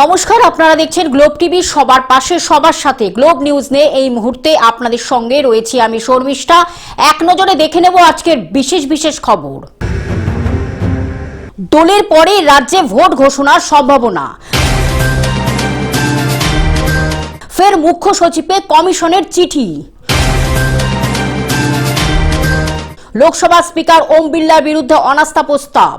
নমস্কার, আপনারা দেখছেন গ্লোব টিভি। সবার পাশে সবার সাথে গ্লোব নিউজ নিয়ে এই মুহূর্তে আপনাদের সঙ্গে রয়েছি আমি শর্মিষ্ঠা। এক নজরে দেখে নেব আজকের বিশেষ বিশেষ খবর। দোলের পরে রাজ্যে ভোট ঘোষণার সম্ভাবনা। ফের মুখ্য সচিবে কমিশনের চিঠি। লোকসভা স্পিকার ওম বিড়লার বিরুদ্ধে অনাস্থা প্রস্তাব।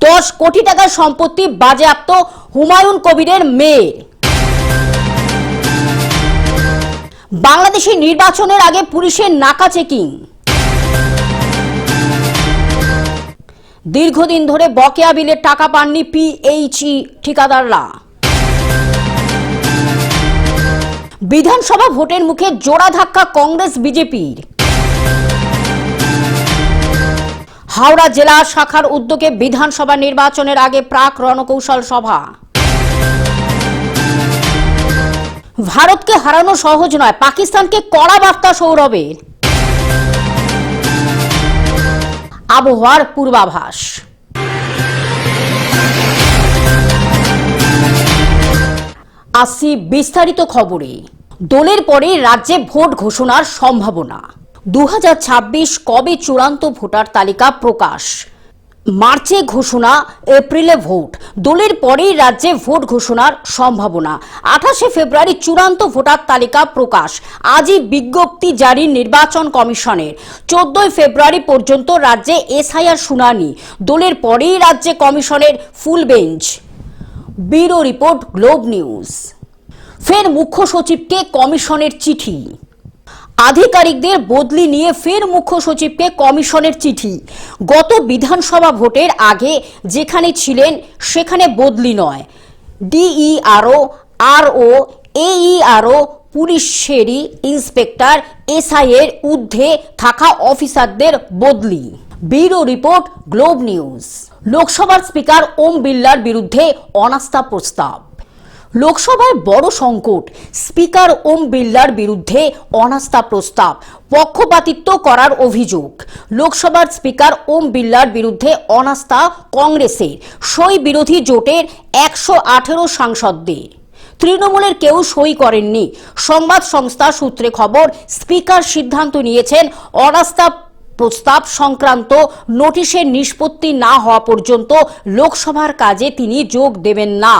10 কোটি টাকার সম্পত্তি বাজেয়াপ্ত হুমায়ুন কবিরের মেয়ে। বাংলাদেশি নির্বাচনের আগে পুলিশের নাকা চেকিং। দীর্ঘদিন ধরে বকেয়া বিলের টাকা পাননি পিএইচই ঠিকাদাররা। বিধানসভা ভোটের মুখে জোড়া ধাক্কা কংগ্রেস বিজেপির। হাওড়া জেলা শাখার উদ্যোগে বিধানসভা নির্বাচনের আগে প্রাক রণকৌশল সভা। ভারতকে হারানো সহজ নয়, পাকিস্তানকে কড়া বার্তা সৌরভের। আবহাওয়ার পূর্বাভাস। আসি বিস্তারিত খবরে। দোলের পরে রাজ্যে ভোট ঘোষণার সম্ভাবনা। 2026 কবে চূড়ান্ত ভোটার তালিকা প্রকাশ? মার্চে ঘোষণা, এপ্রিলে ভোট। দোলের পরেই রাজ্যে ভোট ঘোষণার সম্ভাবনা। 28 ফেব্রুয়ারি চূড়ান্ত ভোটার তালিকা প্রকাশ। আজই বিজ্ঞপ্তি জারি নির্বাচন কমিশনের। 14 ফেব্রুয়ারি পর্যন্ত রাজ্যে এসআইআর শুনানি। দোলের পরেই রাজ্যে কমিশনের ফুল bench. Bureau report, globe news. ফের মুখ্য সচিবকে কমিশনের চিঠি। আধিকারিকদের বদলি নিয়ে ফের মুখ্য সচিবকে কমিশনের চিঠি। গত বিধানসভা ভোটের আগে যেখানে ছিলেন সেখানে বদলি নয়, ডিইআরও, আরও, এইআরও, পুলিশেরই ইন্সপেক্টর, এসআই এর ঊর্ধ্বে থাকা অফিসারদের বদলি। Bureau report, globe news. লোকসভার স্পিকার ওম বিড়লার বিরুদ্ধে অনাস্থা প্রস্তাব। লোকসভায় বড় সংকট, স্পিকার ওম বিড়লার বিরুদ্ধে অনাস্থা প্রস্তাব। পক্ষপাতিত্ব করার অভিযোগ। লোকসভার স্পিকার ওম বিড়লার বিরুদ্ধে অনাস্থা কংগ্রেসের, সই বিরোধী জোটের 118 সাংসদদের। তৃণমূলের কেউ সই করেননি। সংবাদ সংস্থা সূত্রে খবর, স্পিকার সিদ্ধান্ত নিয়েছেন অনাস্থা প্রস্তাব সংক্রান্ত নোটিশের নিষ্পত্তি না হওয়া পর্যন্ত লোকসভার কাজে তিনি যোগ দেবেন না।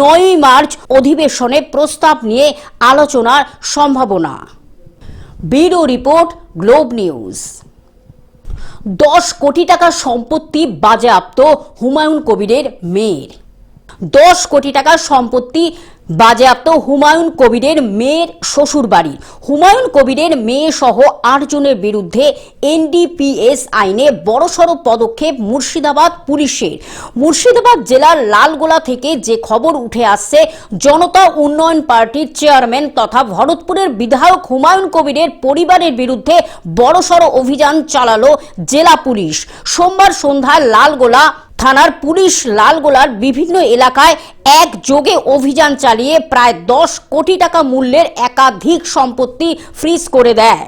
9 মার্চ অধিবেশনে প্রস্তাব নিয়ে আলোচনার সম্ভাবনা। Bureau report, globe news. 10 কোটি টাকার সম্পত্তি বাজেয়াপ্ত হুমায়ুন কবিরের মেয়ের। 10 কোটি টাকার সম্পত্তি বাজেয়াপ্ত হুমায়ুন কবিরের মেয়ের শ্বশুর বাড়ি। হুমায়ুন কবিরের মেয়ে সহ 8 জনের বিরুদ্ধে এনডিপিএস আইনে বড়সড় পদক্ষেপ মুর্শিদাবাদ পুলিশের। মুর্শিদাবাদ জেলার লালগোলা থেকে যে খবর উঠে আসছে, জনতা উন্নয়ন পার্টির চেয়ারম্যান তথা ভরতপুরের বিধায়ক হুমায়ুন কবিরের পরিবারের বিরুদ্ধে বড়সড় অভিযান চালালো জেলা পুলিশ। সোমবার সন্ধ্যায় লালগোলা থানার পুলিশ লালগোলার বিভিন্ন এলাকায় একযোগে অভিযান চালিয়ে প্রায় 10 কোটি টাকা মূল্যের একাধিক সম্পত্তি ফ্রিজ করে দেয়।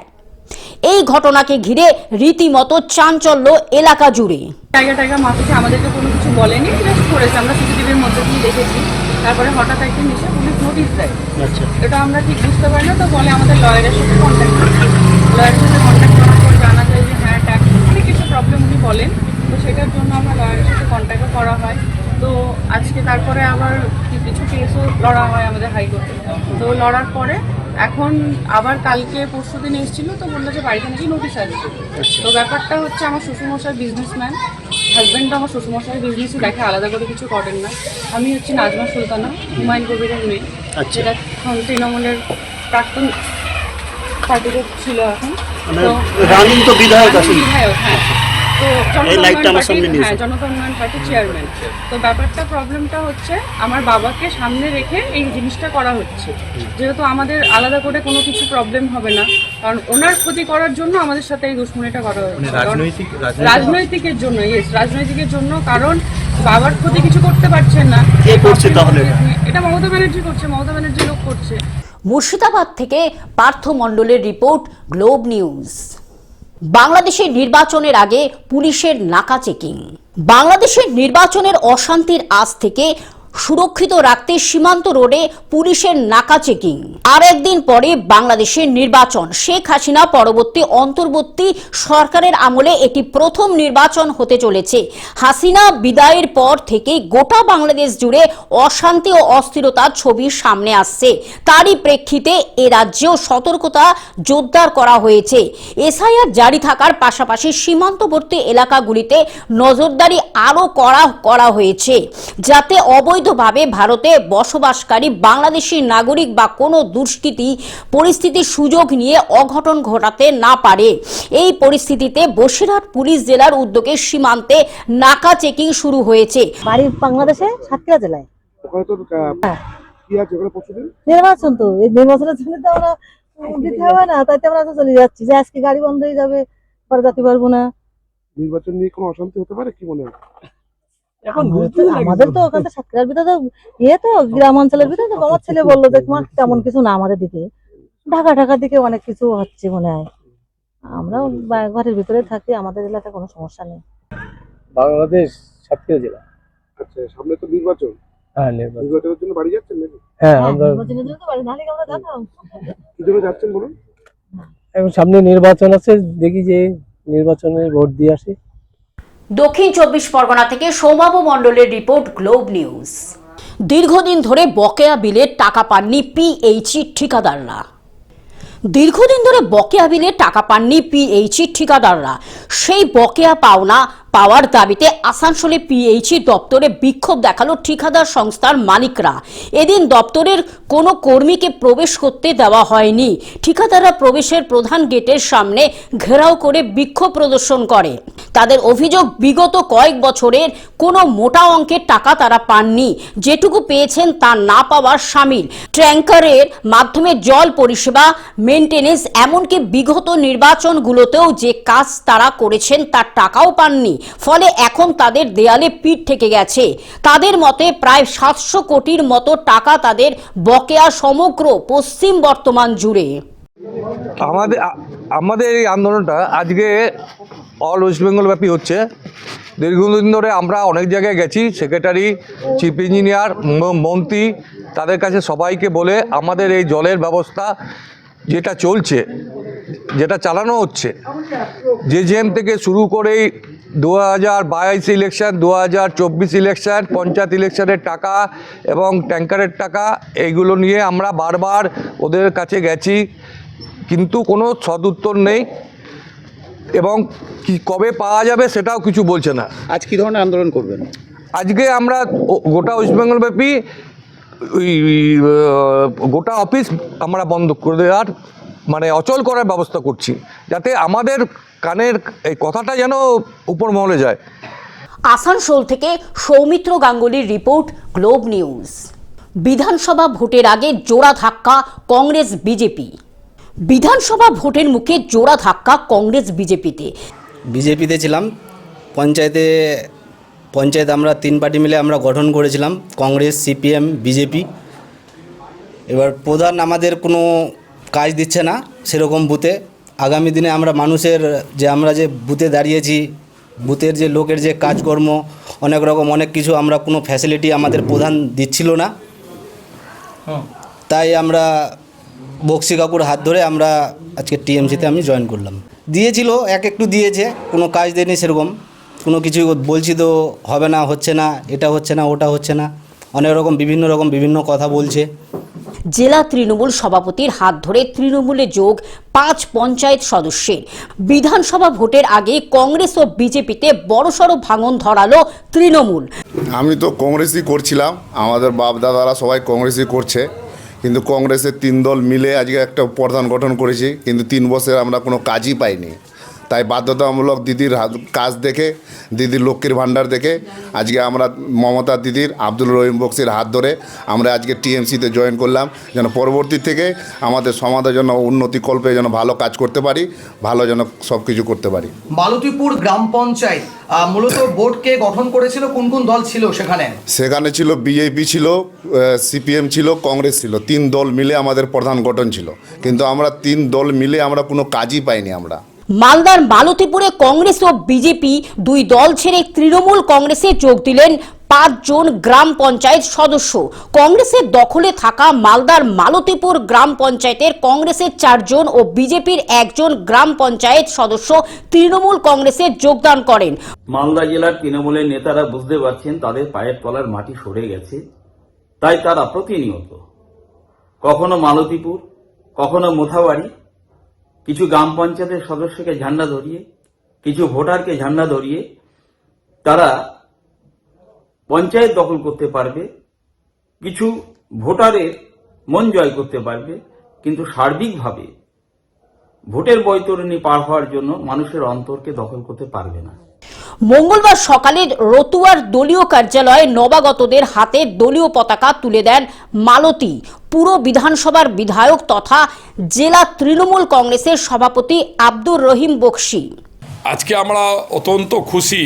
এই ঘটনাকে ঘিরে রীতিমতো চাঞ্চল্য এলাকা জুড়ে। টাইগা মাফিকে আমাদেরকে কোনো কিছু বলেনি, জাস্ট করেছে, আমরা সিসিটিভির মধ্যে দিয়ে দেখেছি। তারপরে হঠাৎ একদিন এসে পুলিশ নোটিশ দেয়। এটা আমরা ঠিক বুঝতে পারি না, তো বলে আমাদের লয়ারের সাথে কন্ট্যাক্ট করতে। লয়ারের সাথে কন্ট্যাক্ট করার পর জানা যায় যে হ্যাঁ ট্যাক্স অনেক কিছু প্রবলেম উনি বলেন, তো সেটার জন্য আমরা লয়ারের সাথে কন্ট্যাক্টও করা হয়। তো আজকে তারপরে আবার কিছু কেসও লড়া হয় আমাদের হাইকোর্টে। তো লড়ার পরে এখন আবার কালকে পরশু দিন এসেছিলো, তো বললো যে বাড়িতে নাকি নোটিশ আসছে। তো ব্যাপারটা হচ্ছে, আমার শ্বশুরমশাই বিজনেসম্যান, হাজব্যান্ড আমার শ্বশুরমশাই বিজনেসই দেখে, আলাদা করে কিছু করেন না। আমি হচ্ছে নাজমা সুলতানা, হুমায়ুন কবিরের মেয়ে, যেটা এখন তৃণমূলের প্রাক্তন পার্টিতে ছিল এখন। তো বিধায়ক, হ্যাঁ, তো জনতা উন্নয়ন পার্টির চেয়ারম্যান। তো ব্যাপারটা প্রবলেমটা হচ্ছে, আমার বাবাকে সামনে রেখে এই জিনিসটা করা হচ্ছে। যেহেতু আমাদের আলাদা করে কোনো কিছু প্রবলেম হবে না, কারণ ওনার ক্ষতি করার জন্য আমাদের সাথে এই দুশ্মনীটা করা হচ্ছে। রাজনৈতিকের জন্য, রাজনৈতিকের জন্য, কারণ বাবার ক্ষতি কিছু করতে পারছেন না। কে করছে তাহলে? এটা মমতা ব্যানার্জি করছে, মমতা ব্যানার্জি লোক করছে। মুর্শিদাবাদ থেকে পার্থ মণ্ডলের রিপোর্ট, গ্লোব নিউজ। বাংলাদেশের নির্বাচনের আগে পুলিশের নাকা চেকিং। বাংলাদেশের নির্বাচনের অশান্তির আজ থেকে সুরক্ষিত রাখতে সীমান্ত রোডে পুলিশের নাকা চেকিং। আর একদিন পরে বাংলাদেশের নির্বাচন। শেখ হাসিনা পরবর্তী অন্তর্বর্তী সরকারের আমলে এটি প্রথম নির্বাচন হতে চলেছে। হাসিনা বিদায়ের পর থেকে গোটা বাংলাদেশ জুড়ে অশান্তি ও অস্থিরতার ছবি সামনে আসছে। তারই প্রেক্ষিতে এ রাজ্যেও সতর্কতা জোরদার করা হয়েছে। এসআইআর জারি থাকার পাশাপাশি সীমান্তবর্তী এলাকাগুলিতে নজরদারি আরও করা হয়েছে, যাতে অবৈধভাবে ভারতে বসবাসকারী বাংলাদেশি নাগরিক বা কোনো দুষ্কৃতী পরিস্থিতির সুযোগ নিয়ে অঘটন ঘটাতে না পারে। এই পরিস্থিতিতে বসিরহাট পুলিশ জেলার উদ্যোগে সীমান্তে নাকা চেকিং শুরু হয়েছে। বাড়ি বাংলাদেশে সাতক্ষীরা জেলায়। ওখানে তো কি আছে ওখানে প্রস্তুতি? নির্বাচন তো, এই নির্বাচনের জন্য তো আমরা দিতে হবে না, তাই তো আমরা তো চলে যাচ্ছি যে আজকে গাড়ি বন্ধ হয়ে যাবে, পরে যেতে পারবো না। নির্বাচন নিয়ে কোনো অশান্তি হতে পারে কি মনে হয়? আমাদের তো ওখানে সাতক্ষীরার ভিতরে তো তো গ্রাম অঞ্চলের ভিতরে তো আমার ছেলে বললো যে তোমার তেমন কিছু না, আমাদের দিকে ঢাকার দিকে অনেক কিছু হচ্ছে মনে হয়। আমরা ঘরের ভিতরে থাকি, আমাদের এলাকায় কোনো সমস্যা নেই। বাংলাদেশ সাতক্ষীরা জেলা। আচ্ছা, সামনে তো নির্বাচন। হ্যাঁ, নির্বাচন। নির্বাচনের জন্য বাড়ি যাচ্ছেন নাকি? হ্যাঁ, আমরা নির্বাচনের জন্য তো বাড়ি না গেলে আমরা যেতাম। কি জন্য যাচ্ছেন বলুন? এখন সামনে নির্বাচন আছে, দেখি যে নির্বাচনে ভোট দিয়ে আসি। দক্ষিণ 24 পরগনা থেকে সৌমাভ মণ্ডলের রিপোর্ট, গ্লোব নিউজ। দীর্ঘদিন ধরে বকেয়া বিলের টাকা পাননি পিএইচই ঠিকাদাররা। দীর্ঘদিন ধরে বকেয়া বিলের টাকা পাননি পিএইচই ঠিকাদাররা। সেই বকেয়া পাওয়ার দাবিতে আসানসোলে পিএইচই দপ্তরে বিক্ষোভ দেখালো ঠিকাদার সংস্থার মালিকরা। এদিন দপ্তরের কোনো কর্মীকে প্রবেশ করতে দেওয়া হয়নি। ঠিকাদাররা প্রবেশের প্রধান গেটের সামনে ঘেরাও করে বিক্ষোভ প্রদর্শন করে। তাদের অভিযোগ, বিগত কয়েক বছরের কোনো মোটা অঙ্কের টাকা তারা পাননি। যেটুকু পেয়েছেন তা না পাওয়ার সামিল ট্যাঙ্কারের মাধ্যমে জল পরিষেবা, মেনটেনেন্স, এমনকি বিগত নির্বাচনগুলোতেও যে কাজ তারা করেছেন তার টাকাও পাননি। ফলে এখন তাদের দেয়ালে পিঠ থেকে গেছে। তাদের মতে প্রায় 700 কোটির মতো টাকা তাদের বকেয়া সমগ্র পশ্চিম বর্ধমান জুড়ে। আমাদের এই আন্দোলনটা আজকে অল ওয়েস্ট বেঙ্গল ব্যাপী হচ্ছে। দীর্ঘদিন ধরে আমরা অনেক জায়গায় গেছি, সেক্রেটারি, চিফ ইঞ্জিনিয়ার, মন্ত্রী, তাদের কাছে সবাইকে বলে আমাদের এই জলের ব্যবস্থা যেটা চলছে, যেটা চালানো হচ্ছে, জেজেএম থেকে শুরু করেই 2022 ইলেকশন, 2024 ইলেকশন, পঞ্চায়েত ইলেকশনের টাকা এবং ট্যাঙ্কারের টাকা, এইগুলো নিয়ে আমরা বারবার ওদের কাছে গেছি, কিন্তু কোনো সদুত্তর নেই এবং কি কবে পাওয়া যাবে সেটাও কিছু বলছে না। আজ কি ধরনের আন্দোলন করবেন? আজকে আমরা গোটা ওয়েস্ট বেঙ্গল ব্যাপী গোটা অফিস আমরা বন্ধ করে দেওয়ার অচল করার ব্যবস্থা করছি, যাতে আমাদের কানের এই কথাটা যেন উপর মহলে যায়। আসানসোল থেকে সৌমিত্র গাঙ্গুলির রিপোর্ট, গ্লোব নিউজ। বিধানসভা ভোটের আগে জোড়া ধাক্কা কংগ্রেস বিজেপি। বিধানসভা ভোটের মুখে জোড়া ধাক্কা কংগ্রেস বিজেপিতে ছিলাম। পঞ্চায়েত আমরা 3 পার্টি মিলে আমরা গঠন করেছিলাম, কংগ্রেস, সিপিএম, বিজেপি। এবার প্রধান আমাদের কোনো কাজ দিচ্ছে না সেরকম বুথে। আগামী দিনে আমরা মানুষের আমরা যে বুথে দাঁড়িয়েছি, বুথের যে লোকের যে কাজকর্ম, অনেক কিছু আমরা কোনো ফ্যাসিলিটি আমাদের প্রধান দিচ্ছিল না। তাই আমরা বক্সি কাকুর হাত ধরে আমরা আজকে টিএমসিতে আমি জয়েন করলাম। দিয়েছিল, একটু দিয়েছে, কোনো কাজ দেয়নি সেরকম। কোনো কিছু বলছি তো হবে না, হচ্ছে না, এটা হচ্ছে না, ওটা হচ্ছে না, বিভিন্ন কথা বলছে। জেলা তৃণমূল সভাপতির হাত ধরে তৃণমূলে যোগ 5 পঞ্চায়েত সদস্যের। বিধানসভা ভোটের আগে কংগ্রেস ও বিজেপিতে বড়সড় ভাঙন ধরালো তৃণমূল। আমি তো কংগ্রেসই করছিলাম, আমাদের বাপ দাদারা সবাই কংগ্রেসই করছে, কিন্তু কংগ্রেসের 3 দল মিলে আজকে একটা প্রধান গঠন করেছি, কিন্তু 3 বছর আমরা কোনো কাজই পাইনি। তাই বাধ্যতামূলক দিদির কাজ দেখে, দিদির লক্ষ্মীর ভাণ্ডার দেখে আজকে আমরা মমতা দিদির, আব্দুল রহিম বক্সির হাত ধরে আমরা আজকে টিএমসিতে জয়েন করলাম, যেন পরবর্তী থেকে আমাদের সমাজের জন্য উন্নতি কল্পে যেন ভালো কাজ করতে পারি, ভালো যেন সব কিছু করতে পারি। মালতীপুর গ্রাম পঞ্চায়েত মূলত বোর্ডকে গঠন করেছিল কোন কোন দল ছিল সেখানে? সেখানে ছিল বিজেপি ছিল, সিপিএম ছিল, কংগ্রেস ছিল, 3 দল মিলে আমাদের প্রধান গঠন ছিল, কিন্তু আমরা 3 দল মিলে আমরা কোনো কাজই পাইনি আমরা। মালদার মালতীপুরে কংগ্রেস ও বিজেপি দুই দল ছেড়ে তৃণমূল কংগ্রেসে যোগ দিলেন 5 জন গ্রাম পঞ্চায়েত সদস্য। কংগ্রেসের দখলে থাকা মালদার মালতীপুর গ্রাম পঞ্চায়েতের কংগ্রেসের 4 জন ও বিজেপির 1 জন গ্রাম পঞ্চায়েত সদস্য তৃণমূল কংগ্রেসে যোগদান করেন। মালদা জেলার তৃণমূলের নেতারা বুঝতে পারছেন তাদের পায়ের তলার মাটি সরে গেছে, তাই তারা প্রতিনিয়ত কখনো মালতীপুর, কখনো মোথাবাড়ি, কিছু গ্রাম পঞ্চায়েতের সদস্যকে ঝান্ডা ধরিয়ে, কিছু ভোটারকে ঝান্ডা ধরিয়ে তারা পঞ্চায়েত দখল করতে পারবে, কিছু ভোটারের মন জয় করতে পারবে, কিন্তু সার্বিকভাবে ভোটের বৈতরণী পার হওয়ার জন্য মানুষের অন্তরকে দখল করতে পারবে না। মঙ্গলবার সকালে রতুয়ার দলীয় কার্যালয়ে নবাগতদের হাতে দলীয় পতাকা তুলে দেন মালতী পুরো বিধানসভার বিধায়ক তথা জেলা তৃণমূল কংগ্রেসের সভাপতি আব্দুর রহিম বক্সি। আজকে আমরা অত্যন্ত খুশি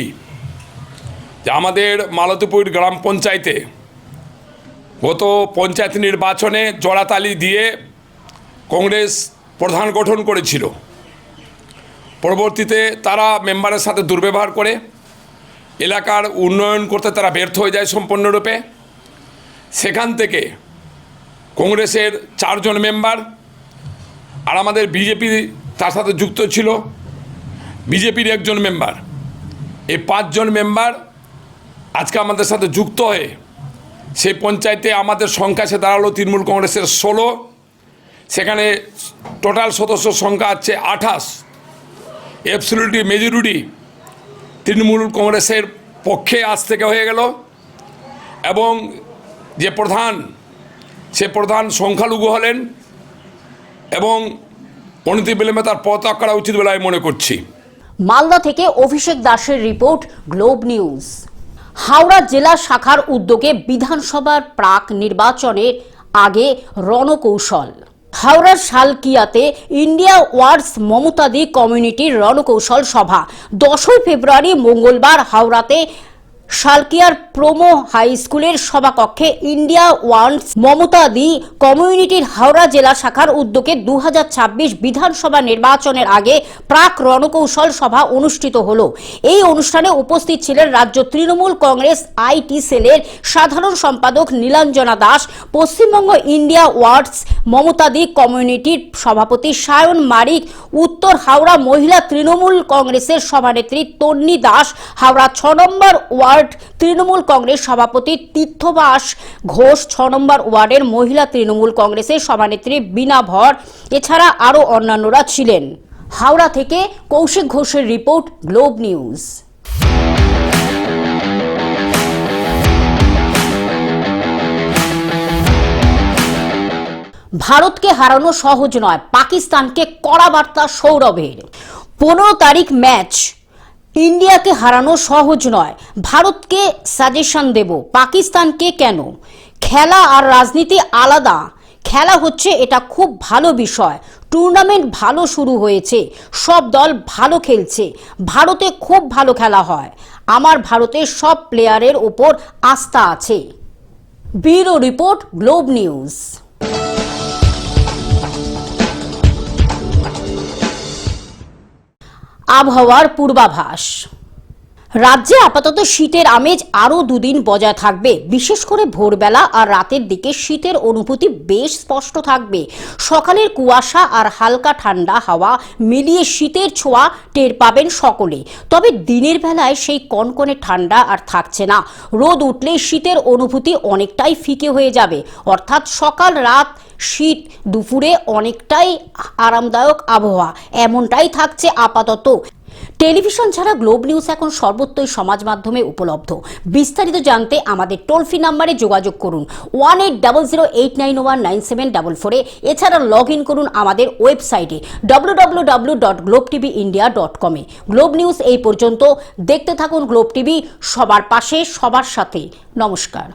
যে আমাদের মালতীপুর গ্রাম পঞ্চায়েতে গত পঞ্চায়েত নির্বাচনে জোড়াতালি দিয়ে কংগ্রেস প্রধান গঠন করেছিল। পরবর্তীতে তারা মেম্বারের সাথে দুর্ব্যবহার করে এলাকার উন্নয়ন করতে তারা ব্যর্থ হয়ে যায় সম্পূর্ণরূপে। সেখান থেকে কংগ্রেসের 4 জন মেম্বার আর আমাদের বিজেপি তার সাথে যুক্ত ছিল, বিজেপির 1 জন মেম্বার, এই 5 জন মেম্বার আজকে আমাদের সাথে যুক্ত হয়ে সেই পঞ্চায়েতে আমাদের সংখ্যা সে দাঁড়ালো তৃণমূল কংগ্রেসের 16। সেখানে টোটাল সদস্য সংখ্যা আছে 28। অ্যাবসলিউটলি মেজরিটি তৃণমূল কংগ্রেসের পক্ষে আজ থেকে হয়ে গেল এবং যে প্রধান সে প্রধান সংখ্যালঘু হলেন এবং অনতিবিলম্বে তার পদত্যাগ করা উচিত বলে আমি মনে করছি। মালদা থেকে অভিষেক দাসের রিপোর্ট, গ্লোব নিউজ। হাওড়া জেলা শাখার উদ্যোগে বিধানসভার প্রাক নির্বাচনের আগে রণকৌশল। হাওড়ার শালকিয়াতে ইন্ডিয়া ওয়ার্ডস মমতাদি কমিউনিটির রণকৌশল সভা 10 ফেব্রুয়ারি মঙ্গলবার হাওড়াতে শালকিয়ার প্রোমো হাই স্কুলের সভাকক্ষে ইন্ডিয়া ওয়ার্ডস মমতাদি কমিউনিটির হাওড়া জেলা শাখার উদ্যোগে 2026 বিধানসভা নির্বাচনের আগে প্রাক রণকৌশল সভা অনুষ্ঠিত হলো। এই অনুষ্ঠানে উপস্থিত ছিলেন রাজ্য তৃণমূল কংগ্রেস আইটি সেলের সাধারণ সম্পাদক নীলাঞ্জনা দাস, পশ্চিমবঙ্গ ইন্ডিয়া ওয়ার্ডস মমতাদি কমিউনিটির সভাপতি সায়ন মারিক, উত্তর হাওড়া মহিলা তৃণমূল কংগ্রেসের সভানেত্রী তন্নি দাস, হাওড়া 6 নম্বর ওয়ার্ড তৃণমূল কংগ্রেস সভাপতি তীর্থবাস ঘোষ, 6 নম্বর ওয়ার্ডের মহিলা তৃণমূল কংগ্রেসের সভানেত্রী বীণা ভর, এছাড়া আরও অন্যান্যরা ছিলেন। হাওড়া থেকে কৌশিক ঘোষের রিপোর্ট, গ্লোব নিউজ। ভারতকে হারানো সহজ নয়, পাকিস্তানকে কড়া বার্তা সৌরভের। 15 তারিখ ম্যাচ, ইন্ডিয়াকে হারানো সহজ নয়, ভারতকে সাজেশন দেব, পাকিস্তানকে কেন? খেলা আর রাজনীতি আলাদা, খেলা হচ্ছে এটা খুব ভালো বিষয়। টুর্নামেন্ট ভালো শুরু হয়েছে, সব দল ভালো খেলছে, ভারতে খুব ভালো খেলা হয়, আমার ভারতের সব প্লেয়ারের ওপর আস্থা আছে। Bureau report, globe news. আবহাওয়ার পূর্বাভাস। রাজ্যে আপাতত শীতের আমেজ আরও 2 দিন বজায় থাকবে। বিশেষ করে ভোরবেলা আর রাতের দিকে শীতের অনুভূতি বেশ স্পষ্ট থাকবে। সকালের কুয়াশা আর হালকা ঠান্ডা হাওয়া মিলিয়ে শীতের ছোঁয়া টের পাবেন সকলে। তবে দিনের বেলায় সেই কনকনে ঠান্ডা আর থাকছে না। রোদ উঠলে শীতের অনুভূতি অনেকটাই ফিকে হয়ে যাবে। অর্থাৎ সকাল রাত শীত, দুপুরে অনেকটাই আরামদায়ক আবহাওয়া, এমনটাই থাকছে আপাতত। টেলিভিশন ছাড়া গ্লোব নিউজ এখন সর্বত্রই সমাজ মাধ্যমে উপলব্ধ। বিস্তারিত জানতে আমাদের টোল ফ্রি নম্বরে যোগাযোগ করুন 180089019744। এছাড়া লগ ইন করুন আমাদের ওয়েবসাইটে www.globtvindia.com। গ্লোব নিউজ এই পর্যন্ত। দেখতে থাকুন গ্লোব টিভি, সবার পাশে সবার সাথে। নমস্কার।